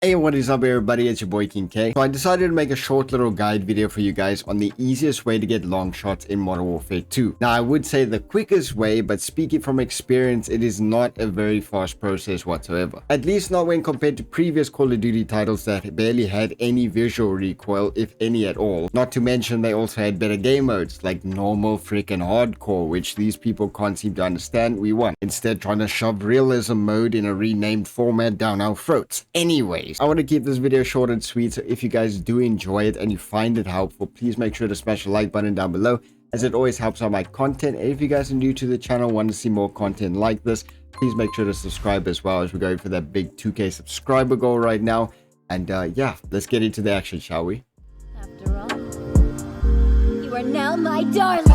Hey, what is up everybody, it's your boy KingKeenan. So I decided to make a short little guide video for you guys on the easiest way to get long shots in Modern Warfare 2. Now I would say the quickest way, but speaking from experience, it is not a very fast process whatsoever. At least not when compared to previous Call of Duty titles that barely had any visual recoil, if any at all. Not to mention they also had better game modes like normal, freaking hardcore, which these people can't seem to understand we want. Instead trying to shove realism mode in a renamed format down our throats. Anyways, I want to keep this video short and sweet, so if you guys do enjoy it and you find it helpful, please make sure to smash the like button down below, as it always helps out my content. And if you guys are new to the channel, want to see more content like this, please make sure to subscribe as well, as we're going for that big 2K subscriber goal right now. And yeah, let's get into the action, shall we? After all, you are now my darling.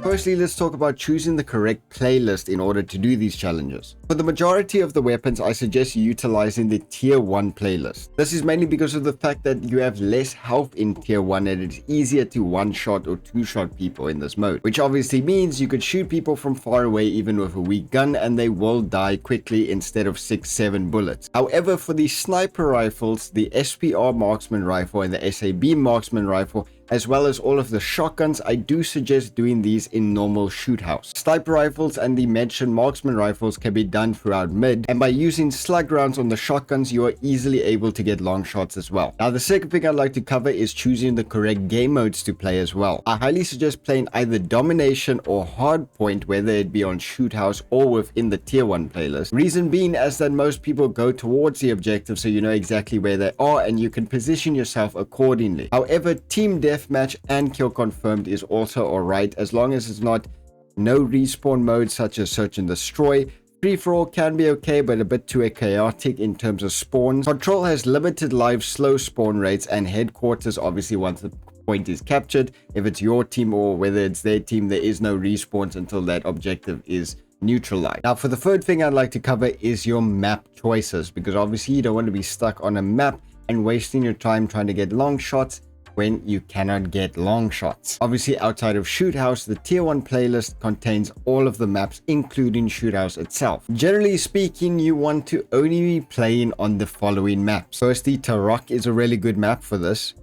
Firstly, let's talk about choosing the correct playlist in order to do these challenges. For the majority of the weapons, I suggest utilizing the tier 1 playlist. This is mainly because of the fact that you have less health in tier 1 and it's easier to one-shot or two-shot people in this mode, which obviously means you could shoot people from far away even with a weak gun and they will die quickly instead of 6-7 bullets. However, for the sniper rifles, the SPR marksman rifle and the SAB marksman rifle, as well as all of the shotguns, I do suggest doing these in normal shoot house. Sniper rifles and the mentioned marksman rifles can be done throughout mid, and by using slug rounds on the shotguns, you are easily able to get long shots as well. Now the second thing I'd like to cover is choosing the correct game modes to play as well. I highly suggest playing either domination or hardpoint, whether it be on shoot house or within the tier 1 playlist. Reason being as that most people go towards the objective, so you know exactly where they are and you can position yourself accordingly. However, team deathmatch and kill confirmed is also alright, as long as it's not no respawn mode such as search and destroy. Free for all can be okay, but a bit too chaotic in terms of spawns. Control has limited live slow spawn rates, and headquarters, obviously once the point is captured, if it's your team or whether it's their team, there is no respawns until that objective is neutralized. Now for the third thing I'd like to cover is your map choices, because obviously you don't want to be stuck on a map and wasting your time trying to get long shots when you cannot get long shots. Obviously outside of shoot house, the tier 1 playlist contains all of the maps including shoot house itself. Generally speaking, you want to only be playing on the following maps. Firstly, Tarak is a really good map for this.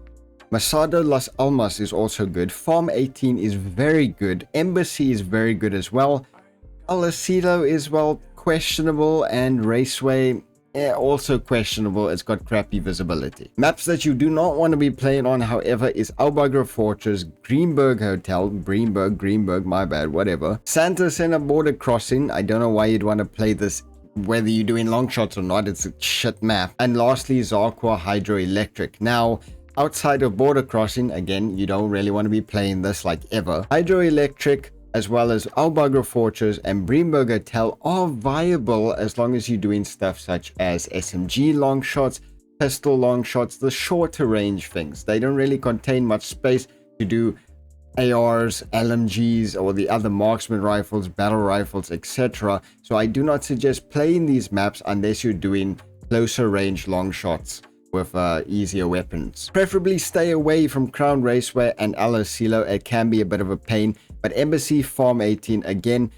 Masada Las Almas is also good. Farm 18 is very good. Embassy is very good as well. El Asilo is, well, questionable, and Raceway also questionable. It's got crappy visibility. Maps that you do not want to be playing on, however, is Albagra Fortress, Greenberg Hotel, Greenberg, my bad, whatever. Santa Sena Border Crossing. I don't know why you'd want to play this whether you're doing long shots or not. It's a shit map. And lastly, Zarqua Hydroelectric. Now outside of Border Crossing, again, you don't really want to be playing this like ever. Hydroelectric, as well as Albagra Fortress and Greenberg Hotel, are viable as long as you're doing stuff such as SMG long shots, pistol long shots, the shorter range things. They don't really contain much space to do ARs, LMGs, or the other marksman rifles, battle rifles, etc. So I do not suggest playing these maps unless you're doing closer range long shots with easier weapons. Preferably stay away from Crown Raceway and El Asilo. It can be a bit of a pain, but Embassy, Farm 18, again,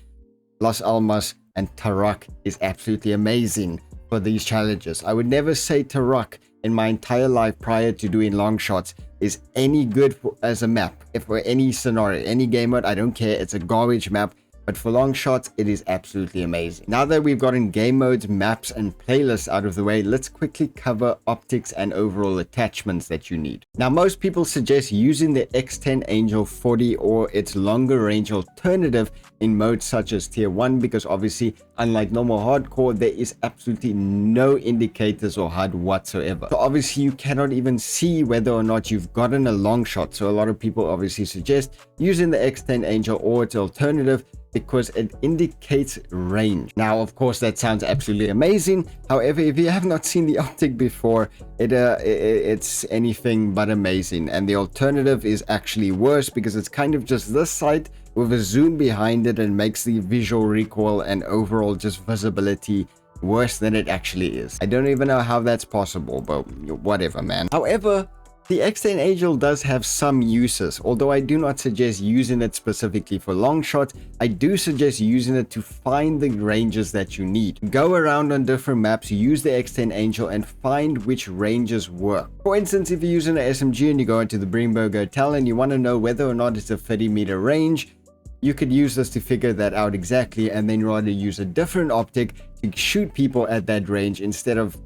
Las Almas and Tarak is absolutely amazing for these challenges. I would never say Tarak in my entire life prior to doing long shots is any good as a map. If for any scenario, any game mode, I don't care, it's a garbage map. But for long shots, it is absolutely amazing. Now that we've gotten game modes, maps, and playlists out of the way, let's quickly cover optics and overall attachments that you need. Now, most people suggest using the X10 Angel 40 or its longer range alternative in modes such as tier 1, because obviously, unlike normal hardcore, there is absolutely no indicators or HUD whatsoever. So obviously, you cannot even see whether or not you've gotten a long shot. So a lot of people obviously suggest using the X10 Angel or its alternative, because it indicates range. Now, of course, that sounds absolutely amazing. However, if you have not seen the optic before, it's anything but amazing. And the alternative is actually worse, because it's kind of just this sight with a zoom behind it and makes the visual recoil and overall just visibility worse than it actually is. I don't even know how that's possible, but whatever, man. However, The X10 Angel does have some uses, although I do not suggest using it specifically for long shots. I do suggest using it to find the ranges that you need. Go around on different maps, use the X10 Angel and find which ranges work. For instance, if you're using an SMG and you go into the Brimberg Hotel and you want to know whether or not it's a 30-meter range, you could use this to figure that out exactly, and then rather use a different optic to shoot people at that range instead of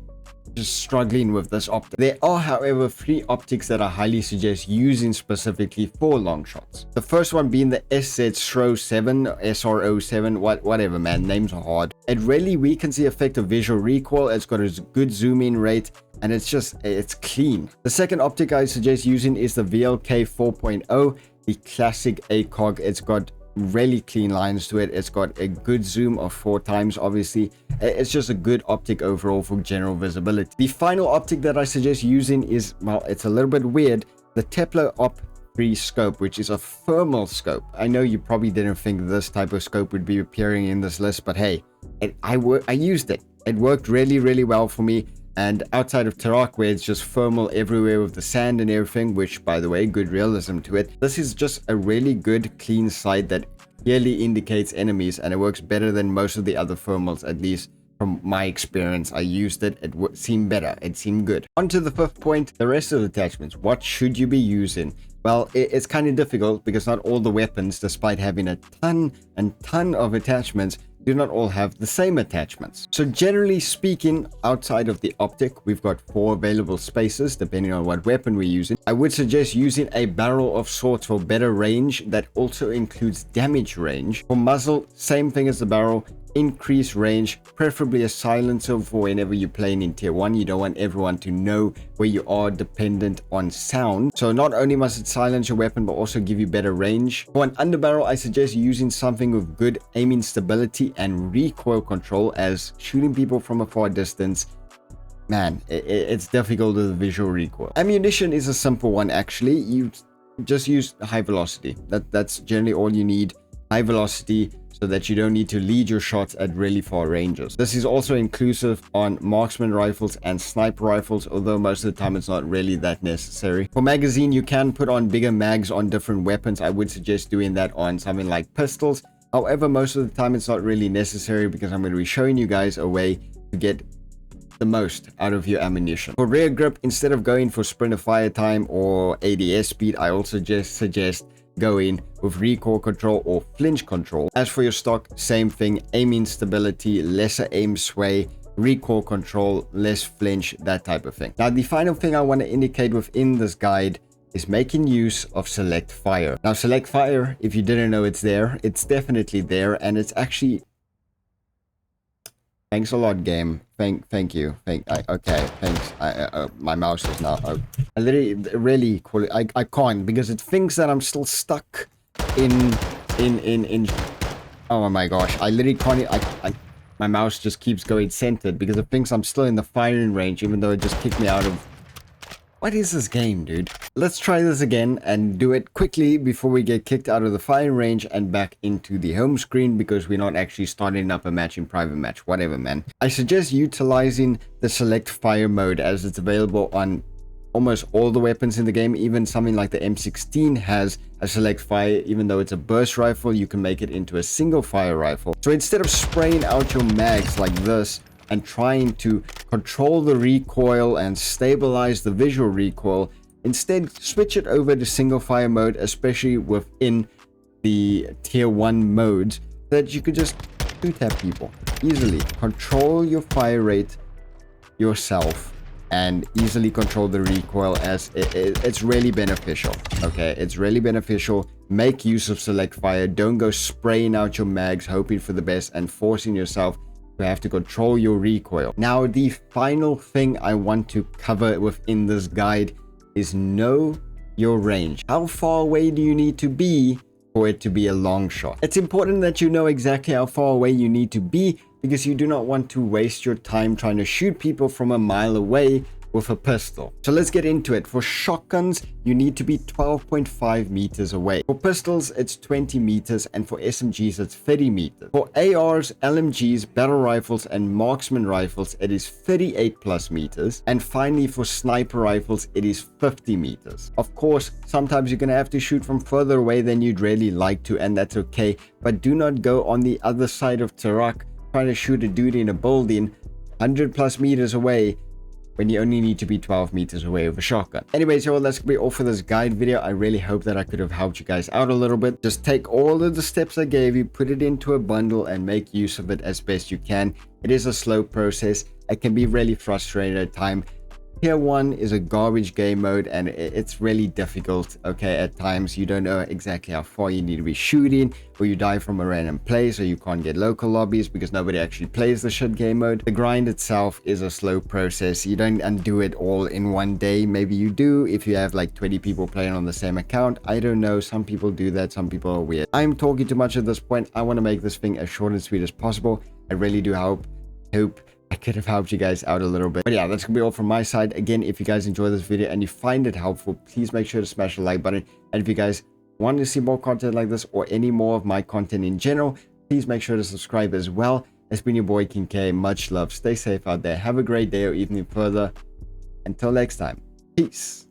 just struggling with this optic. There are, however, 3 optics that I highly suggest using specifically for long shots. The first one being the SZ-SRO7, SRO7, whatever, man, names are hard. It really weakens the effect of visual recoil. It's got a good zoom in rate, and it's clean. The second optic I suggest using is the VLK 4.0, the classic ACOG. It's got really clean lines to it. It's got a good zoom of 4 times. Obviously, it's just a good optic overall for general visibility. The final optic that I suggest using is, well, it's a little bit weird, the Teplo Op 3 scope, which is a thermal scope. I know you probably didn't think this type of scope would be appearing in this list, but hey, I used it. It worked really well for me. And outside of Tarak, where it's just thermal everywhere with the sand and everything, which, by the way, good realism to it, this is just a really good clean sight that clearly indicates enemies, and it works better than most of the other thermals, at least from my experience. I used it, it seemed better, it seemed good. On to the 5th point, the rest of the attachments. What should you be using? Well, it's kind of difficult because not all the weapons, despite having a ton of attachments, do not all have the same attachments. So generally speaking, outside of the optic, we've got 4 available spaces depending on what weapon we're using. I would suggest using a barrel of sorts for better range that also includes damage range. For muzzle, same thing as the barrel, increase range, preferably a silencer for whenever you're playing in tier 1. You don't want everyone to know where you are dependent on sound. So not only must it silence your weapon, but also give you better range. For an underbarrel, I suggest using something with good aiming stability and recoil control, as shooting people from a far distance, man, it's difficult with visual recoil. Ammunition is a simple one actually. You just use high velocity. That's generally all you need. High velocity, so that you don't need to lead your shots at really far ranges. This is also inclusive on marksman rifles and sniper rifles, although most of the time it's not really that necessary. For magazine, you can put on bigger mags on different weapons. I would suggest doing that on something like pistols. However, most of the time it's not really necessary because I'm going to be showing you guys a way to get the most out of your ammunition. For rear grip, instead of going for sprint of fire time or ADS speed, I also just suggest going with recoil control or flinch control. As for your stock, same thing, aiming stability, lesser aim sway, recoil control, less flinch, that type of thing. Now, the final thing I want to indicate within this guide is making use of select fire. Now, select fire, if you didn't know it's there, it's definitely there, and it's actually... Thanks a lot, game. Thank you. Okay, thanks. My mouse is now... I literally really call it... I can't, because it thinks that I'm still stuck in... Oh my gosh, I literally can't... my mouse just keeps going centered because it thinks I'm still in the firing range, even though it just kicked me out of... What is this game, dude? Let's try this again and do it quickly before we get kicked out of the firing range and back into the home screen, because we're not actually starting up a match in private match. Whatever, man. I suggest utilizing the select fire mode, as it's available on almost all the weapons in the game. Even something like the M16 has a select fire. Even though it's a burst rifle, you can make it into a single fire rifle. So instead of spraying out your mags like this and trying to control the recoil and stabilize the visual recoil, instead switch it over to single fire mode, especially within the tier 1 modes, that you could just shoot at people easily. Control your fire rate yourself and easily control the recoil, as it's really beneficial. Okay, it's really beneficial. Make use of select fire. Don't go spraying out your mags hoping for the best and forcing yourself to have to control your recoil. Now, the final thing I want to cover within this guide is know your range. How far away do you need to be for it to be a long shot? It's important that you know exactly how far away you need to be, because you do not want to waste your time trying to shoot people from a mile away with a pistol. So let's get into it. For shotguns, you need to be 12.5 meters away. For pistols, it's 20 meters, and for SMGs, it's 30 meters. For ARs, LMGs, battle rifles, and marksman rifles, it is 38 plus meters. And finally, for sniper rifles, it is 50 meters. Of course, sometimes you're going to have to shoot from further away than you'd really like to, and that's okay. But do not go on the other side of Tarak trying to shoot a dude in a building 100 plus meters away when you only need to be 12 meters away with a shotgun. Anyways, y'all, that's gonna be all for this guide video. I really hope that I could have helped you guys out a little bit. Just take all of the steps I gave you, put it into a bundle, and make use of it as best you can. It is a slow process. It can be really frustrating at times. Tier 1 is a garbage game mode, and it's really difficult, okay? At times, you don't know exactly how far you need to be shooting, or you die from a random place, or you can't get local lobbies because nobody actually plays the shit game mode. The grind itself is a slow process. You don't undo it all in one day. Maybe you do if you have like 20 people playing on the same account. I don't know. Some people do that. Some people are weird. I'm talking too much at this point. I want to make this thing as short and sweet as possible. I really do hope I could have helped you guys out a little bit. But yeah, that's gonna be all from my side. Again, if you guys enjoy this video and you find it helpful, please make sure to smash the like button. And if you guys want to see more content like this or any more of my content in general, please make sure to subscribe as well. It's been your boy KingKeenan. Much love. Stay safe out there. Have a great day or evening further. Until next time. Peace.